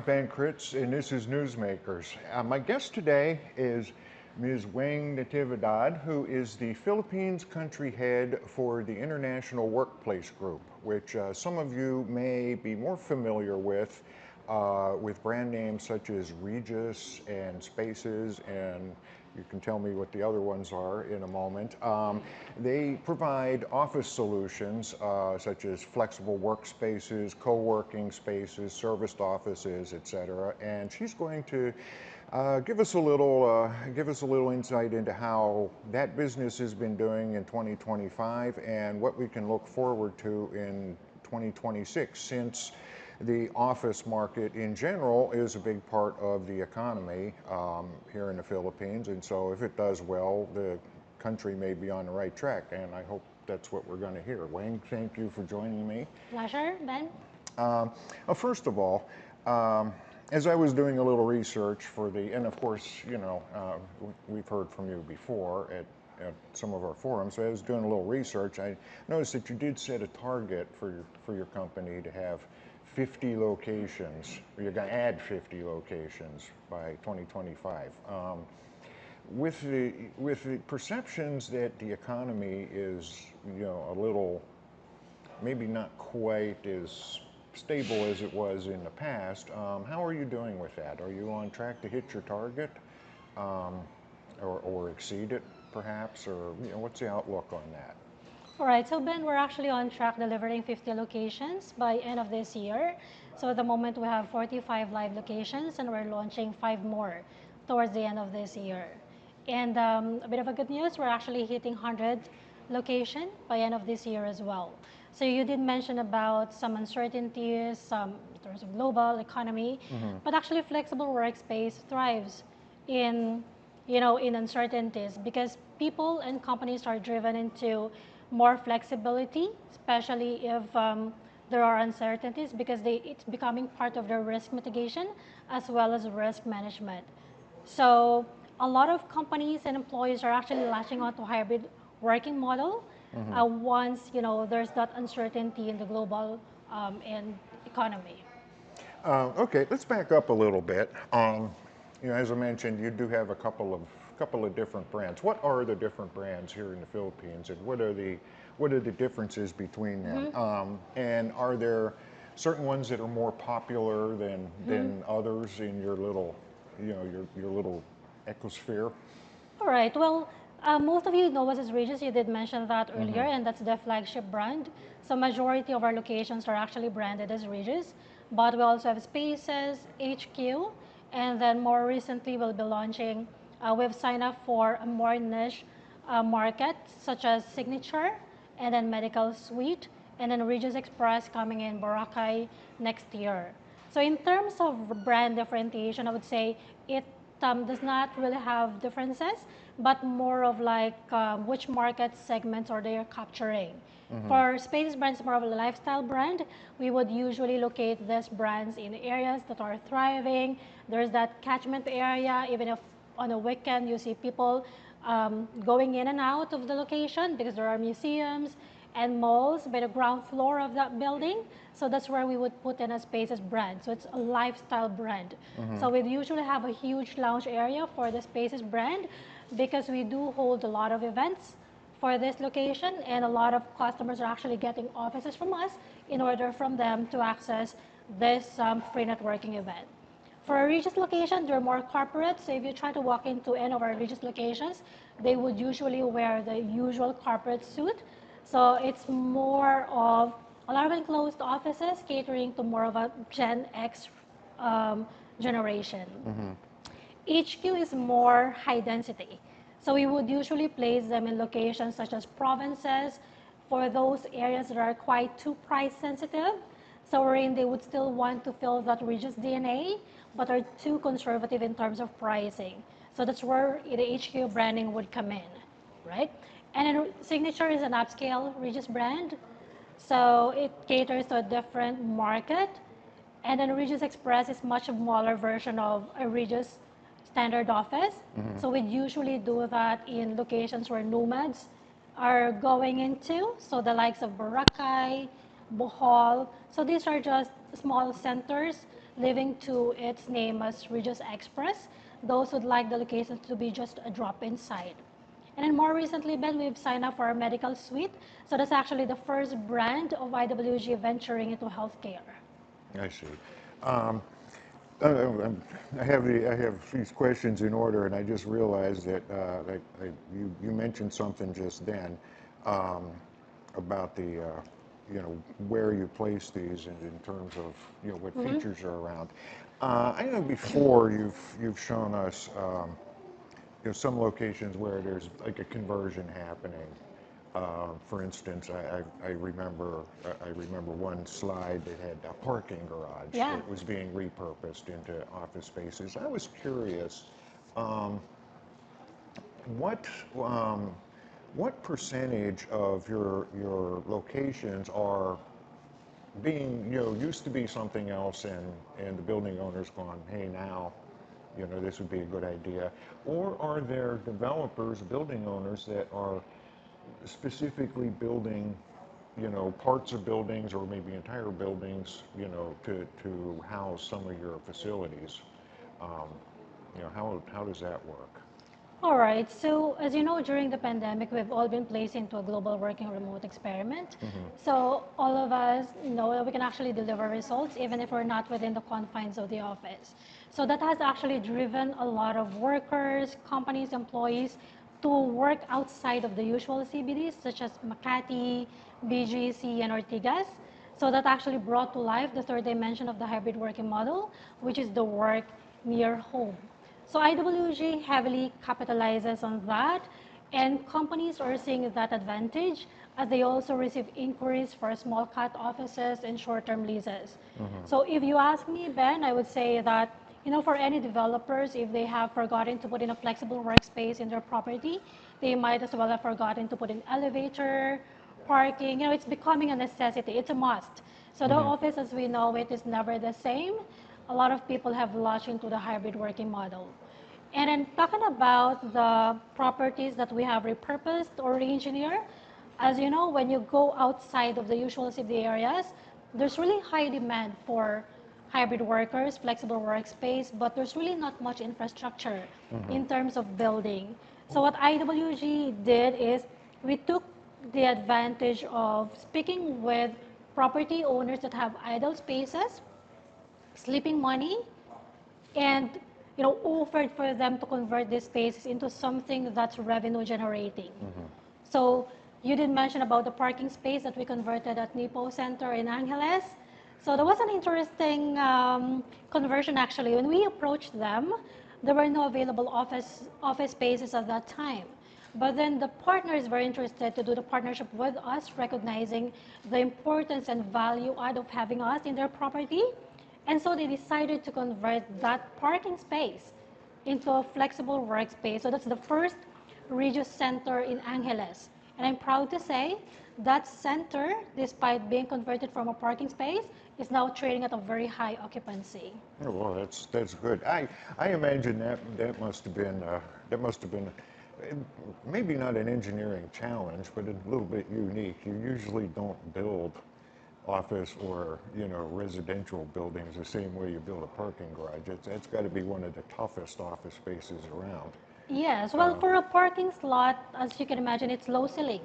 Ben Kritz, and this is Newsmakers. My guest today is Ms. Wang Natividad, who is the Philippines country head for the International Workplace Group, which some of you may be more familiar with brand names such as Regus and Spaces, and you can tell me what the other ones are in a moment. They provide office solutions such as flexible workspaces, co-working spaces, serviced offices, etc. And she's going to give us a little insight into how that business has been doing in 2025 and what we can look forward to in 2026, since the office market in general is a big part of the economy here in the Philippines, and so if it does well, the country may be on the right track, and I hope that's what we're going to hear. Wang, thank you for joining me. Pleasure, Ben. First of all, as I was doing a little research for and of course, you know, we've heard from you before at some of our forums. So I was doing a little research. I noticed that you did set a target for your company to have 50 locations. You're going to add 50 locations by 2025. With the perceptions that the economy is, you know, a little, maybe not quite as stable as it was in the past, how are you doing with that? Are you on track to hit your target, or exceed it, perhaps, or you know, what's the outlook on that? All right, so Ben, we're actually on track delivering 50 locations by end of this year. So at the moment we have 45 live locations and we're launching 5 more towards the end of this year. And a bit of a good news, we're actually hitting 100 location by end of this year as well. So you did mention about some uncertainties, some in terms of global economy, but actually flexible workspace thrives in, you know, in uncertainties, because people and companies are driven into more flexibility, especially if there are uncertainties, because it's becoming part of their risk mitigation as well as risk management. So a lot of companies and employees are actually latching on to hybrid working model once, you know, there's that uncertainty in the global and economy. Okay, let's back up a little bit. You know, as I mentioned, you do have a couple of different brands. What are the different brands here in the Philippines, and what are the differences between them? And are there certain ones that are more popular than others in your little, you know, your little ecosphere? All right. Well, most of you know us as Regus. You did mention that earlier, and that's the flagship brand. So majority of our locations are actually branded as Regus, but we also have Spaces, HQ, and then more recently we'll be launching. We've signed up for a more niche market, such as Signature, and then Medical Suite, and then Regus Express coming in Boracay next year. So in terms of brand differentiation, I would say it does not really have differences, but more of like which market segments are they capturing. For Spaces brand, it's more of a lifestyle brand. We would usually locate these brands in areas that are thriving. There's that catchment area, even if on a weekend you see people going in and out of the location, because there are museums and malls by the ground floor of that building. So that's where we would put in a Spaces brand. So it's a lifestyle brand. So we usually have a huge lounge area for the Spaces brand, because we do hold a lot of events for this location, and a lot of customers are actually getting offices from us in order from them to access this free networking event. For a Regus location, they're more corporate. So if you try to walk into any of our Regus locations, they would usually wear the usual corporate suit. So it's more of a lot of enclosed offices catering to more of a Gen X generation. HQ is more high density. So we would usually place them in locations such as provinces, for those areas that are quite too price sensitive. So wherein they would still want to feel that Regus DNA, but are too conservative in terms of pricing. So that's where the HQ branding would come in, right? And then Signature is an upscale Regus brand. So it caters to a different market. And then Regus Express is much smaller version of a Regus standard office. So we'd usually do that in locations where nomads are going into. So the likes of Boracay, Bohol. So these are just small centers living to its name as Regus Express. Those would like the locations to be just a drop inside. And then more recently, Ben, we've signed up for our medical suite. So that's actually the first brand of IWG venturing into healthcare. I see. Um, I have these questions in order, and I just realized that, you mentioned something just then um, about the where you place these and in terms of what features are around. I know before you've shown us some locations where there's like a conversion happening. For instance, I remember one slide that had a parking garage Yeah. that was being repurposed into office spaces. I was curious, um, what um, what percentage of your locations are being used to be something else, and the building owner's gone, hey, now this would be a good idea, or are there developers, building owners that are specifically building, parts of buildings or maybe entire buildings, to house some of your facilities? Um, how does that work? All right. So, as you know, during the pandemic, we've all been placed into a global working remote experiment. So, all of us know that we can actually deliver results even if we're not within the confines of the office. So, that has actually driven a lot of workers, companies, employees to work outside of the usual CBDs, such as Makati, BGC, and Ortigas. So, that actually brought to life the third dimension of the hybrid working model, which is the work near home. So IWG heavily capitalizes on that, and companies are seeing that advantage as they also receive inquiries for small cut offices and short-term leases. So if you ask me, Ben, I would say that for any developers, if they have forgotten to put in a flexible workspace in their property, they might as well have forgotten to put in elevator, parking. It's becoming a necessity. It's a must. So the office as we know it is never the same. A lot of people have launched into the hybrid working model. And then talking about the properties that we have repurposed or re-engineered, as you know, when you go outside of the usual city areas, there's really high demand for hybrid workers, flexible workspace, but there's really not much infrastructure in terms of building. So what IWG did is we took the advantage of speaking with property owners that have idle spaces, sleeping money, and offered for them to convert these spaces into something that's revenue generating. So you did mention about the parking space that we converted at Nipo Center in Angeles. So there was an interesting conversion actually. When we approached them, there were no available office spaces at that time. But then the partners were interested to do the partnership with us, recognizing the importance and value add of having us in their property. And so they decided to convert that parking space into a flexible workspace. So that's the first Regus Center in Angeles. And I'm proud to say that center, despite being converted from a parking space, is now trading at a very high occupancy. Oh, well, that's good. I imagine that must have been maybe not an engineering challenge, but a little bit unique. You usually don't build office or residential buildings the same way you build a parking garage. It's got to be one of the toughest office spaces around. Yes, well, for a parking slot, as you can imagine, it's low ceiling.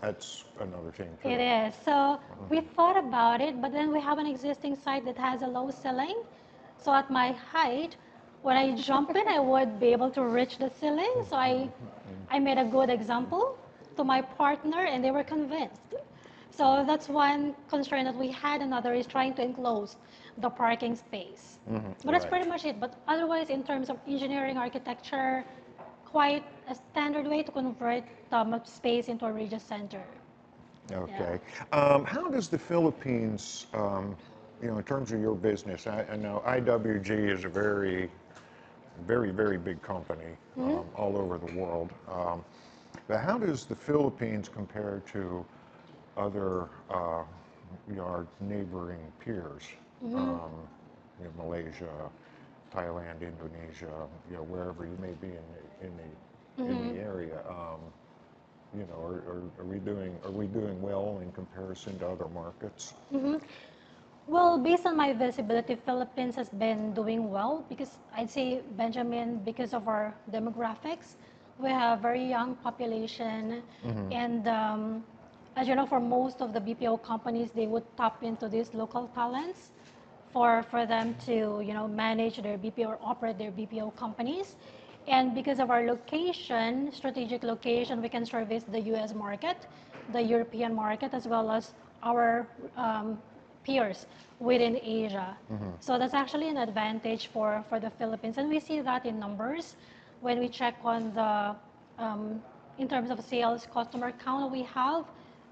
That's another thing too. It is. So we thought about it, but then we have an existing site that has a low ceiling. So at my height, when I jump in, I would be able to reach the ceiling. So I made a good example to my partner, and they were convinced. So that's one concern that we had. Another is trying to enclose the parking space. But that's Right. pretty much it. But otherwise, in terms of engineering, architecture, quite a standard way to convert a space into a Regus Center. Okay. How does the Philippines, in terms of your business, I know IWG is a very, very, very big company all over the world. But how does the Philippines compare to other, our neighboring peers? Malaysia, Thailand, Indonesia, wherever you may be in the area. Are we doing well in comparison to other markets? Well, based on my visibility, Philippines has been doing well because I'd say, Benjamin, because of our demographics, we have very young population, and as you know, for most of the BPO companies, they would tap into these local talents for them to manage their BPO or operate their BPO companies. And because of our location, strategic location, we can service the US market, the European market, as well as our peers within Asia. So that's actually an advantage for the Philippines. And we see that in numbers when we check on the, in terms of sales customer count we have,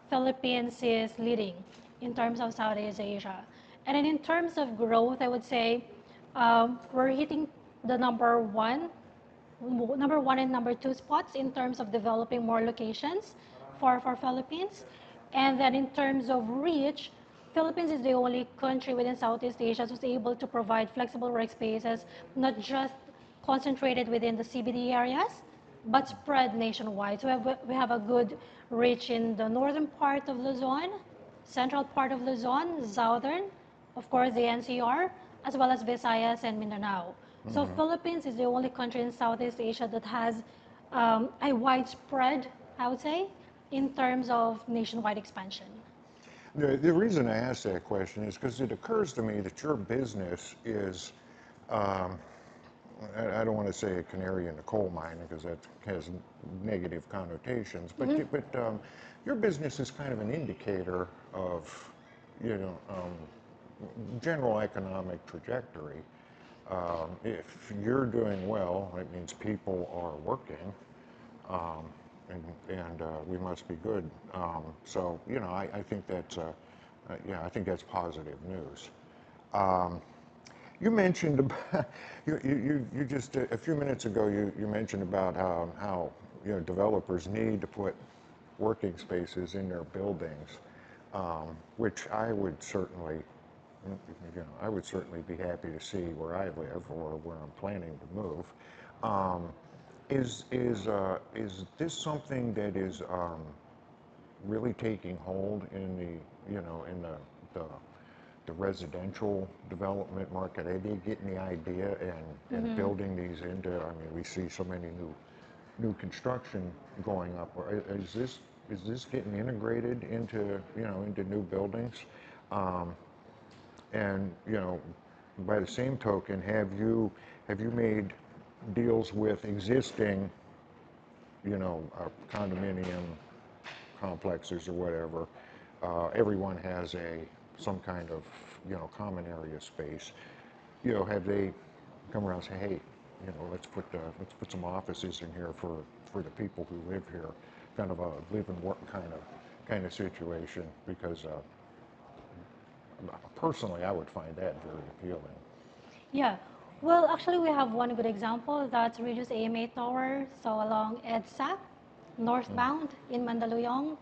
Philippines is leading in terms of Southeast Asia. And then in terms of growth, I would say we're hitting the number one and number two spots in terms of developing more locations for Philippines. And then in terms of reach, Philippines is the only country within Southeast Asia who's able to provide flexible workspaces, not just concentrated within the CBD areas, but spread nationwide. So we have a good reach in the northern part of Luzon, central part of Luzon, southern, of course the NCR, as well as Visayas and Mindanao. So Philippines is the only country in Southeast Asia that has a widespread, I would say, in terms of nationwide expansion. The reason I ask that question is because it occurs to me that your business is, I don't want to say a canary in the coal mine because that has negative connotations, but your business is kind of an indicator of, you know, general economic trajectory. If you're doing well, it means people are working, and we must be good. So, you know, I think that's, yeah, I think that's positive news. You mentioned about, you just a few minutes ago you mentioned about how you know developers need to put working spaces in their buildings, which I would certainly, you know, I would certainly be happy to see where I live or where I'm planning to move. Is this something that is really taking hold in the, you know, in the residential development market? Are they getting the idea and building these into? I mean, we see so many new construction going up. Is this getting integrated into, you know, into new buildings? And you know, by the same token, have you made deals with existing, you know, condominium complexes or whatever? Everyone has some kind of, you know, common area space. You know, have they come around and say, hey, you know, let's put some offices in here for the people who live here, kind of a live and work kind of situation? Because personally, I would find that very appealing. Yeah. Well, actually, we have one good example. That's Regus AMA Tower, so along EDSA, northbound in Mandaluyong.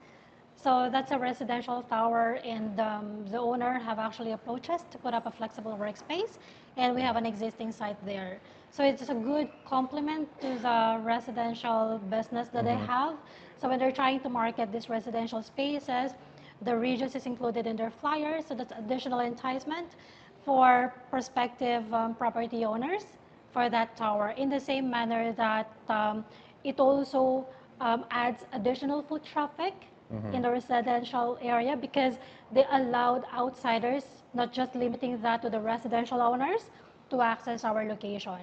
So that's a residential tower, and the owner have actually approached us to put up a flexible workspace, and we have an existing site there. So it's a good complement to the residential business that they have. So when they're trying to market these residential spaces, the Regus is included in their flyers, so that's additional enticement for prospective property owners for that tower. In the same manner that it also adds additional foot traffic in the residential area because they allowed outsiders, not just limiting that to the residential owners, to access our location.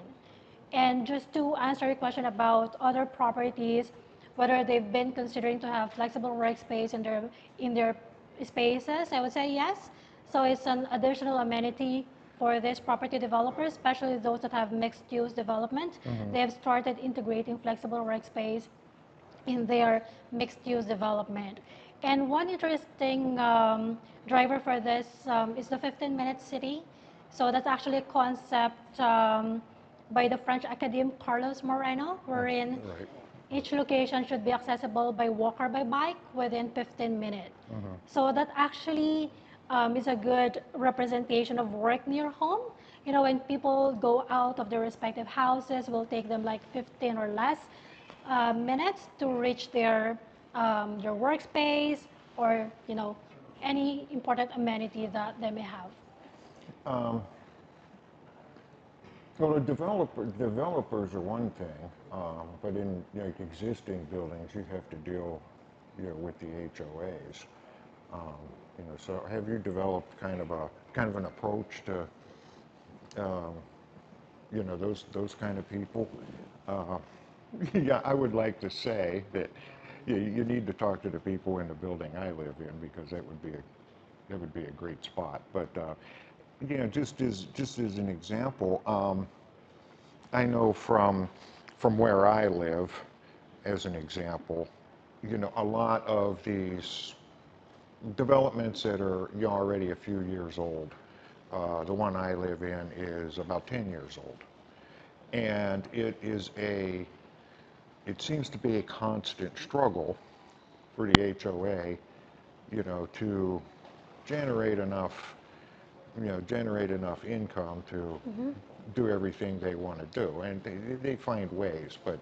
And just to answer your question about other properties, whether they've been considering to have flexible workspace in their spaces, I would say yes. So it's an additional amenity for this property developers, especially those that have mixed-use development. They have started integrating flexible workspace in their mixed-use development. And one interesting driver for this is the 15-minute city. So that's actually a concept by the French academe Carlos Moreno, wherein each location should be accessible by walk or by bike within 15 minutes. So that actually is a good representation of work near home. You know, when people go out of their respective houses, it will take them like 15 or less minutes to reach their workspace or, you know, any important amenity that they may have. Um, well, developers are one thing, but in like existing buildings, you have to deal, with the HOAs. Um, so have you developed kind of an approach to, um, those kind of people? Uh, yeah, I would like to say that you need to talk to the people in the building I live in because that would be a great spot. But just as an example, I know from where I live, as an example, a lot of these developments that are already a few years old. The one I live in is about 10 years old, and it seems to be a constant struggle for the HOA, to generate enough, generate enough income to Mm-hmm. do everything they want to do, and they find ways, but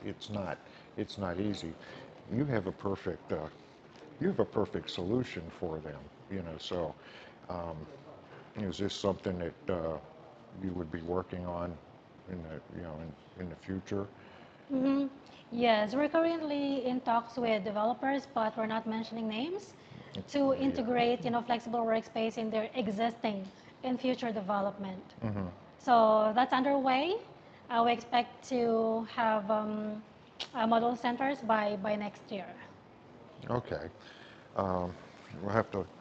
it's not easy. You have a perfect you have a perfect solution for them, So, um, is this something that you would be working on in the in the future? Mm-hmm. Yes, we're currently in talks with developers, but we're not mentioning names, to Yeah. integrate, flexible workspace in their existing and future development. Hmm. So that's underway. We expect to have model centers by next year. Okay. Um, I'll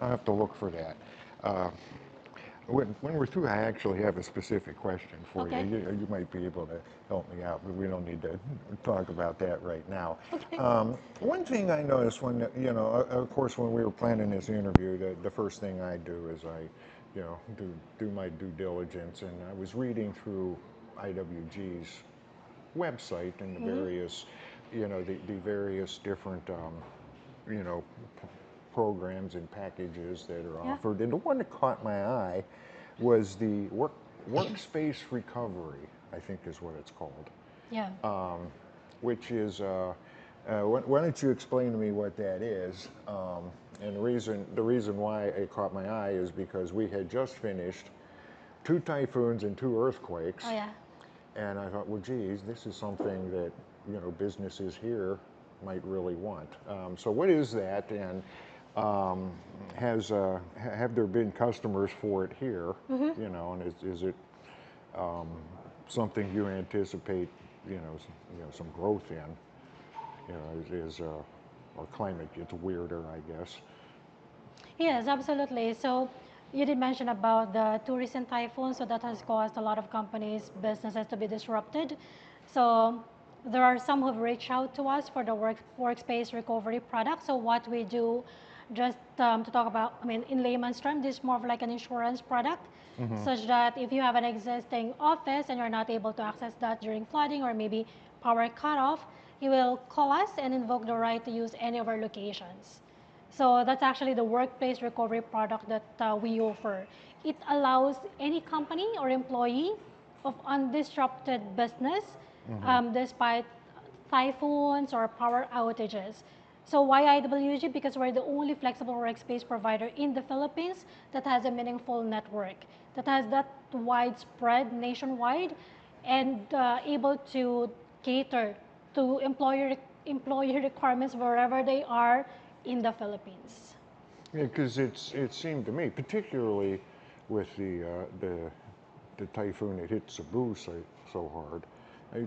have to look for that. Uh, when we're through, I actually have a specific question for you. Okay. You might be able to help me out, but we don't need to talk about that right now. Okay. One thing I noticed when, of course, when we were planning this interview, the first thing I do is I, do my due diligence, and I was reading through IWG's website and the Mm-hmm. various, the various different, you know, p- programs and packages that are Yeah. offered. And the one that caught my eye was the workspace recovery, I think is what it's called, Yeah. which is, why don't you explain to me what that is? And the reason why it caught my eye is because we had just finished two typhoons and two Oh earthquakes, yeah. and I thought, well, geez, this is something that businesses here might really want. So what is that, and have there been customers for it here? Mm-hmm. And is it something you anticipate, some growth in? Our climate gets weirder, I guess. Yes, absolutely. So you did mention about the two recent typhoons, so that has caused a lot of companies, businesses to be disrupted. So there are some who've reached out to us for the workspace recovery product. So what we do, just to talk about, I mean, in layman's term, this is more of like an insurance product, Mm-hmm. such that if you have an existing office and you're not able to access that during flooding or maybe power cutoff, you will call us and invoke the right to use any of our locations. So that's actually the workplace recovery product that we offer. It allows any company or employee of undisrupted business Mm-hmm. despite typhoons or power outages. So why IWG? Because we're the only flexible workspace provider in the Philippines that has a meaningful network, that has that widespread nationwide and able to cater to employee requirements wherever they are in the Philippines. Yeah, because it seemed to me, particularly with the typhoon that hit Cebu so hard.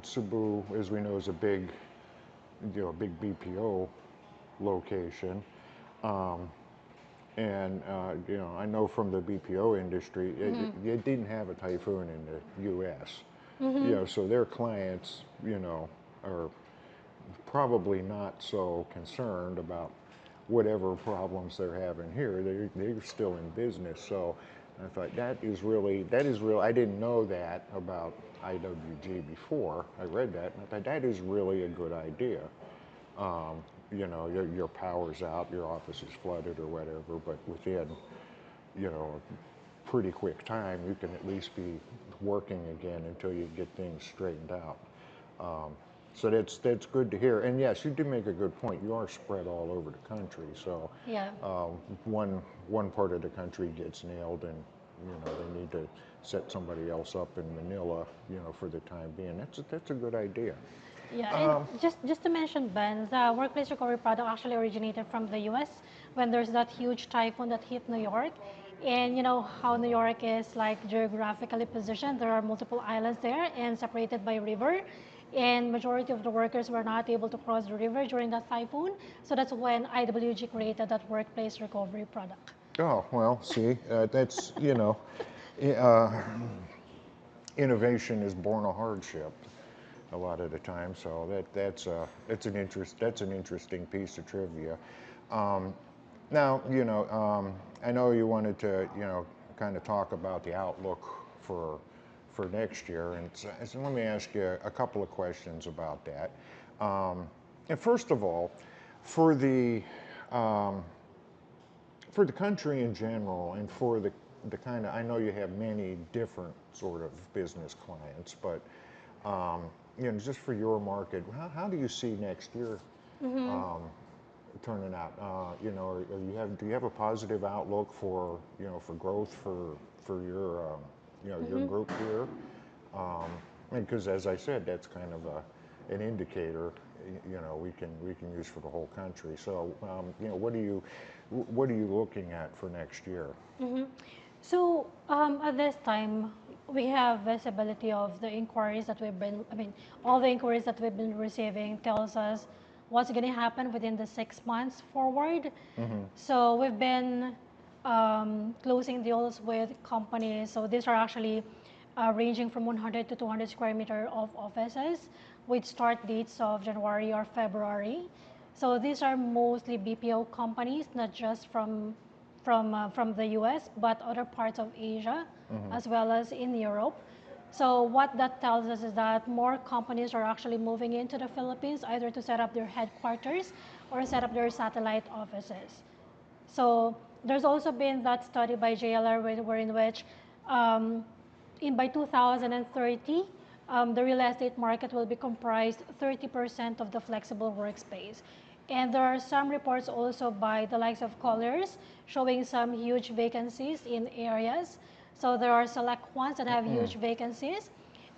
Cebu, as we know, is a big, big BPO location, um, and I know from the BPO industry, Mm-hmm. it didn't have a typhoon in the U.S. Mm-hmm. So their clients, are probably not so concerned about whatever problems they're having here. They're still in business. So I thought that is real. I didn't know that about IWG before I read that. And I thought that is really a good idea. Your power's out, your office is flooded or whatever, but within, a pretty quick time, you can at least be working again until you get things straightened out. Um, so that's good to hear. And yes, you do make a good point. You are spread all over the country. So Yeah. one part of the country gets nailed, and they need to set somebody else up in Manila, for the time being. That's a good idea. Yeah, and just to mention, Ben, the workplace recovery product actually originated from the U.S. when there's that huge typhoon that hit New York. And you know how New York is like geographically positioned. There are multiple islands there and separated by a river. And majority of the workers were not able to cross the river during that typhoon. So that's when IWG created that workplace recovery product. Oh, well, see, that's, uh, innovation is born of hardship a lot of the time. So that's an interesting piece of trivia. Um, Now, I know you wanted to, kind of talk about the outlook for for next year, and so let me ask you a couple of questions about that. And first of all, for the um, for the country in general, and for the kind of, I know you have many different sort of business clients, but just for your market, how do you see next year um, turning out? Do you have a positive outlook for for growth for your your group here? Because as I said, that's kind of an indicator we can use for the whole country. So what are you looking at for next year? So at this time, we have visibility of the inquiries that we've been, I mean, all the inquiries that we've been receiving tells us what's going to happen within the 6 months forward. So we've been closing deals with companies. So these are actually ranging from 100 to 200 square meter of offices with start dates of January or February. So these are mostly BPO companies, not just from the US, but other parts of Asia, as well as in Europe. So what that tells us is that more companies are actually moving into the Philippines, either to set up their headquarters or set up their satellite offices. So there's also been that study by JLR where in which um, by 2030, the real estate market will be comprised 30% of the flexible workspace. And there are some reports also by the likes of Colliers showing some huge vacancies in areas. So there are select ones that have huge vacancies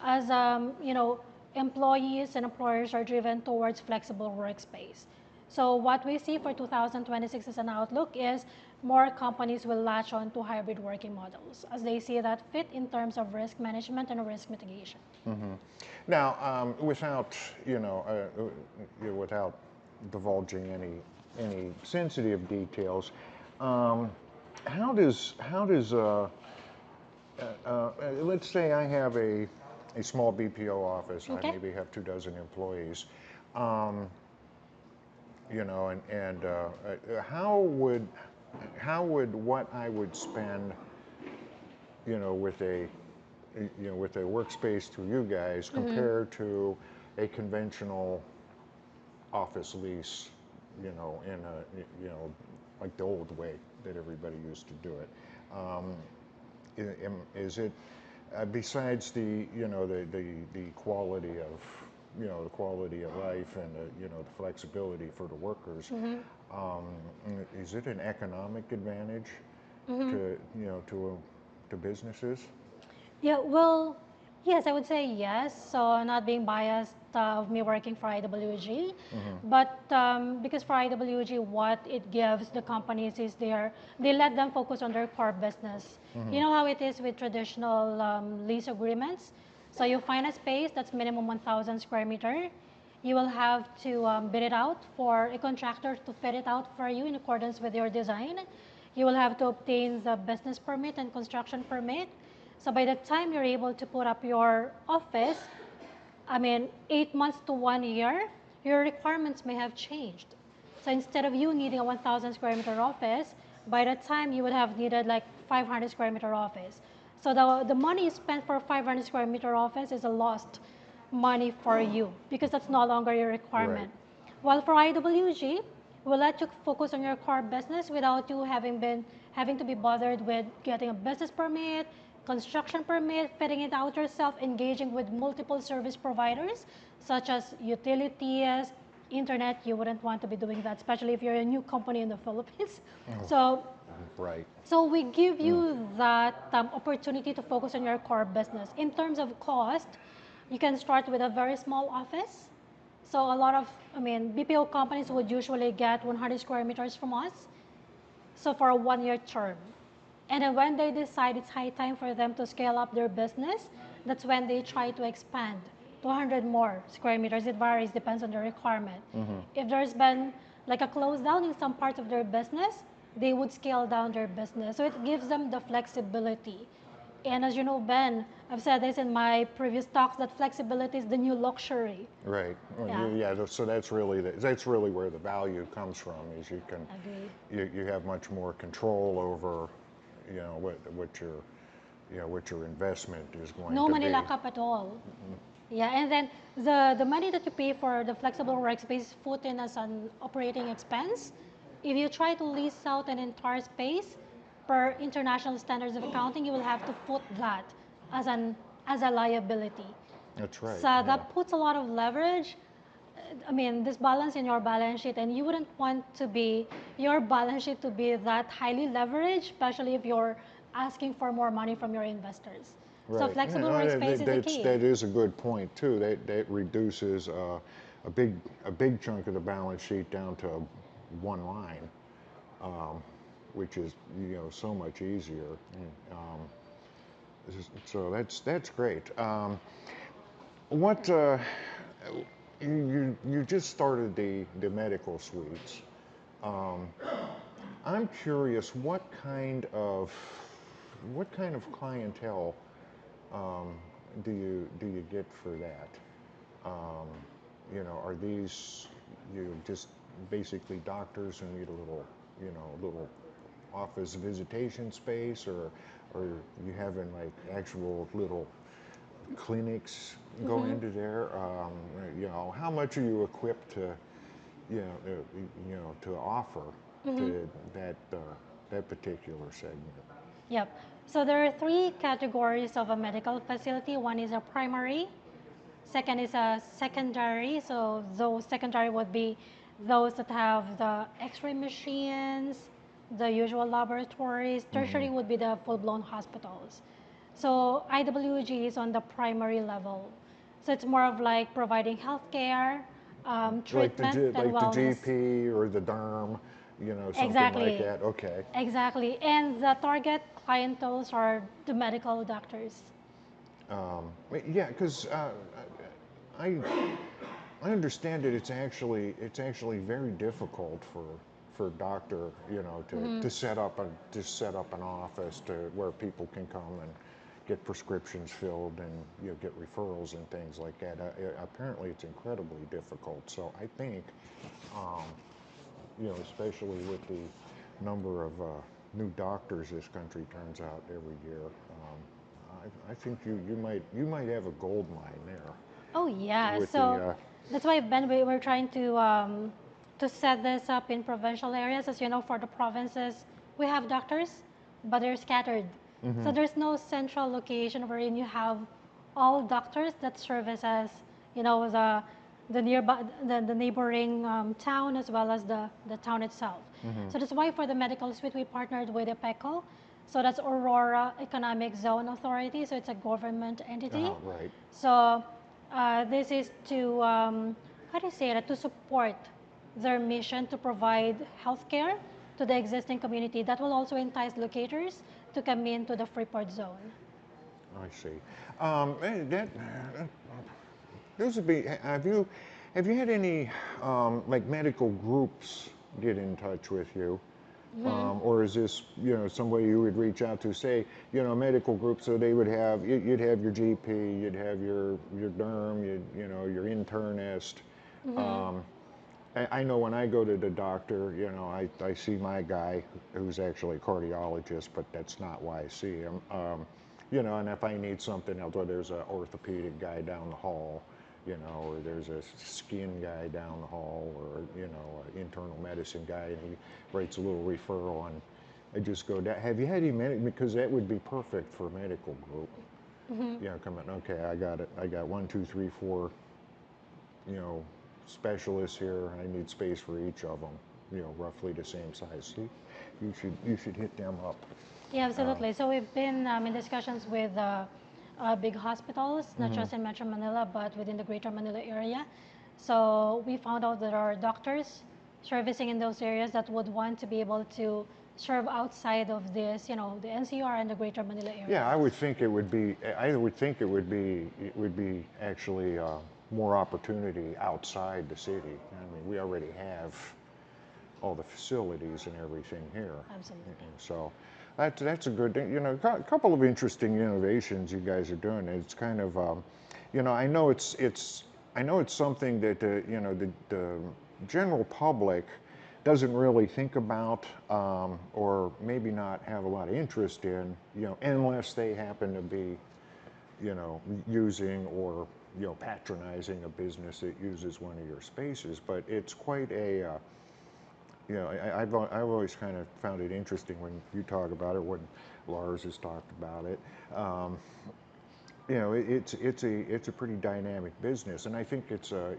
as employees and employers are driven towards flexible workspace. So what we see for 2026 as an outlook is more companies will latch on to hybrid working models as they see that fit in terms of risk management and risk mitigation. Now, without without divulging any sensitive details, how does let's say I have a small BPO office. I Okay. maybe have 2 dozen employees. Um, and how would what I would spend with a workspace through you guys compare to a conventional office lease, like the old way that everybody used to do it. Um, is it besides the quality of the quality of life and the flexibility for the workers? Um, is it an economic advantage to to businesses? Yeah, well, yes, I would say yes. So not being biased of me working for IWG, but because for IWG, what it gives the companies is they let them focus on their core business. You know how it is with traditional lease agreements. So you find a space that's minimum 1,000 square meter. You will have to bid it out for a contractor to fit it out for you in accordance with your design. You will have to obtain the business permit and construction permit. So by the time you're able to put up your office, 8 months to 1 year, your requirements may have changed. So instead of you needing a 1,000 square meter office, by the time you would have needed like 500 square meter office. So the money you spent for a 500 square meter office is a lost money for you because that's no longer your Right. requirement. While for IWG, we'll let you focus on your core business without you having to be bothered with getting a business permit, construction permit, fitting it out yourself, engaging with multiple service providers such as utilities, internet. You wouldn't want to be doing that, especially if you're a new company in the Philippines. Oh, So Right. So we give you that opportunity to focus on your core business. In terms of cost, you can start with a very small office. So a lot of, BPO companies would usually get 100 square meters from us. So for a 1 year term. And then when they decide it's high time for them to scale up their business, that's when they try to expand to 100 more square meters. It varies, depends on the requirement. If there's been like a close down in some parts of their business, they would scale down their business. So it gives them the flexibility. And as you know, Ben, I've said this in my previous talks that flexibility is the new luxury. Right. Well, Yeah. So that's really where the value comes from. Is you can Agree. you have much more control over, what your investment is going No to money be. lockup at all. Yeah, and then the money that you pay for the flexible workspace is put in as an operating expense. If you try to lease out an entire space per international standards of accounting, you will have to put that as a liability. That's right. So Yeah. that puts a lot of leverage. This balance in your balance sheet, and you wouldn't want to be your balance sheet to be that highly leveraged, especially if you're asking for more money from your investors. So Right. flexible workspace is the key. That is a good point too. That reduces a big chunk of the balance sheet down to one line, which is so much easier. Um, so that's great. What you just started the medical suites. Um, I'm curious what kind of clientele do you get for that? Um, are these just basically doctors who need a little office visitation space, or you having like actual little clinics go into there? How much are you equipped to to offer to that particular segment? Yep. So there are three categories of a medical facility. One is a primary, second is a secondary. So those secondary would be those that have the X-ray machines, the usual laboratories. Tertiary would be the full-blown hospitals. So IWG is on the primary level. So it's more of like providing healthcare, treatment, and Like the wellness. GP or the derm, something like Exactly. that. Okay. Exactly. And the target clientele are the medical doctors. Yeah, because I I understand that it's actually very difficult for a doctor, to set up an office to where people can come and get prescriptions filled and get referrals and things like that. Apparently, it's incredibly difficult. So I think, um, especially with the number of new doctors this country turns out every year, I think you might have a gold mine there Oh yeah. with So the that's why Ben, we're trying to set this up in provincial areas. As you know, for the provinces, we have doctors, but they're scattered. So there's no central location wherein you have all doctors that service as the nearby the neighboring town as well as the town itself. So that's why for the medical suite we partnered with EPECO. So that's Aurora Economic Zone Authority. So it's a government entity. right. So this is to how do you say it? To support their mission to provide healthcare to the existing community. That will also entice locators to come into the Freeport zone. I see. That those would be. Have you had any like medical groups get in touch with you, or is this somebody you would reach out to? Say a medical group, so they would have you'd have your GP, you'd have your derm, your internist. Um, I know when I go to the doctor, I see my guy who's actually a cardiologist, but that's not why I see him. And if I need something else, or there's an orthopedic guy down the hall, or there's a skin guy down the hall, or, an internal medicine guy, and he writes a little referral, and I just go down. Have you had any because that would be perfect for a medical group. Come in, okay, I got it. I got 1, 2, 3, 4, specialists here. I need space for each of them. roughly the same size. So you should hit them up. Yeah, absolutely. So we've been in discussions with big hospitals, not just in Metro Manila, but within the Greater Manila area. So we found out there are doctors servicing in those areas that would want to be able to serve outside of this, the NCR and the Greater Manila area. Yeah, I would think it would be. I would think it would be actually more opportunity outside the city. I mean, we already have all the facilities and everything here. Absolutely. And so that's a good thing. A couple of interesting innovations you guys are doing. It's kind of, I know it's something that the general public doesn't really think about, or maybe not have a lot of interest in, unless they happen to be, using or patronizing a business that uses one of your spaces. But it's quite a I've always kind of found it interesting when you talk about it, when Lars has talked about it. It's a pretty dynamic business, and I think it's a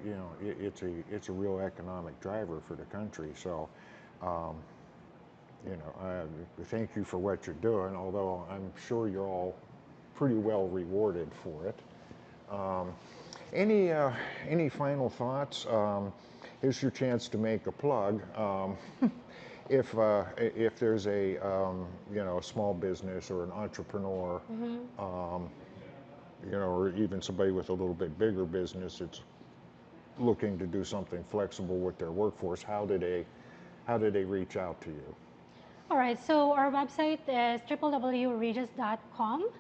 real economic driver for the country. So, thank you for what you're doing. Although I'm sure you're all pretty well rewarded for it. Any final thoughts? Here's your chance to make a plug. If there's a small business or an entrepreneur, or even somebody with a little bit bigger business that's looking to do something flexible with their workforce, how do they reach out to you? All right, so our website is www.regus.com.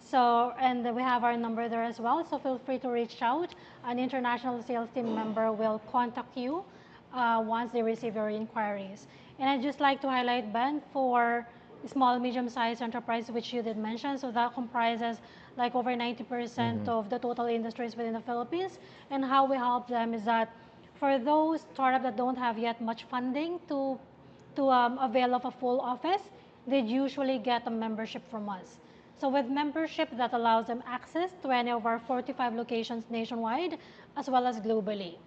So, and we have our number there as well. So feel free to reach out. An international sales team member will contact you once they receive your inquiries. And I'd just like to highlight, Ben, for small, medium-sized enterprise, which you did mention. So that comprises like over 90% of the total industries within the Philippines. And how we help them is that for those startups that don't have yet much funding to avail of a full office, they usually get a membership from us. So with membership, that allows them access to any of our 45 locations nationwide, as well as globally.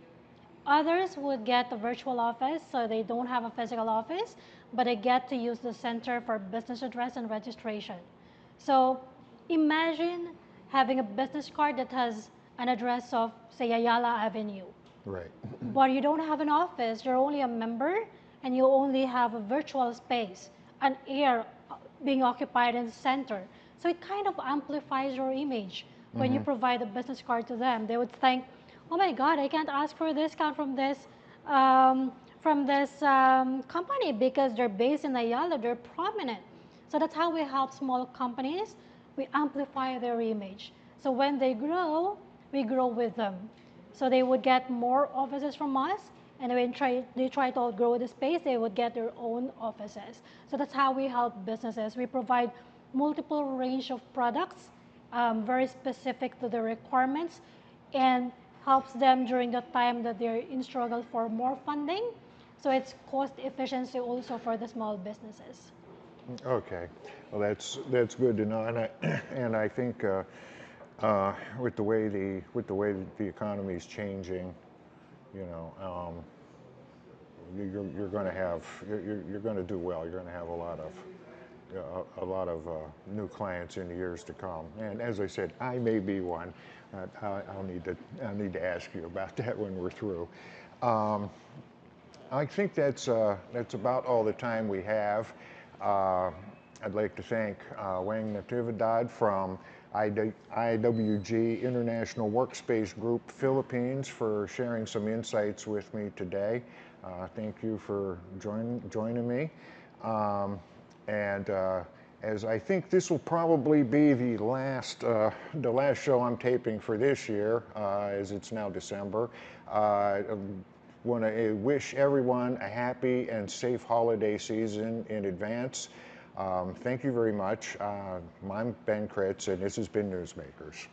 Others would get a virtual office, so they don't have a physical office, but they get to use the center for business address and registration. So imagine having a business card that has an address of, say, Ayala Avenue. Right. But you don't have an office, you're only a member, and you only have a virtual space, an air being occupied in the center. So it kind of amplifies your image when you provide a business card to them. They would think, oh my God, I can't ask for a discount from this company because they're based in Ayala, they're prominent. So that's how we help small companies. We amplify their image. So when they grow, we grow with them. So they would get more offices from us, and when they try to outgrow the space, they would get their own offices. So that's how we help businesses. We provide multiple range of products, very specific to the requirements, and helps them during the time that they're in struggle for more funding. So it's cost efficiency also for the small businesses. Okay, well that's good to know, and I think with the way the economy is changing, you're going to do well. You're going to have a lot of new clients in the years to come. And as I said, I may be one. I'll need to ask you about that when we're through. I think that's about all the time we have. I'd like to thank Natividad from IWG International Workspace Group Philippines for sharing some insights with me today. Thank you for joining me. As I think this will probably be the last show I'm taping for this year, as it's now December, I want to wish everyone a happy and safe holiday season in advance. Thank you very much. I'm Ben Kritz, and this has been Newsmakers.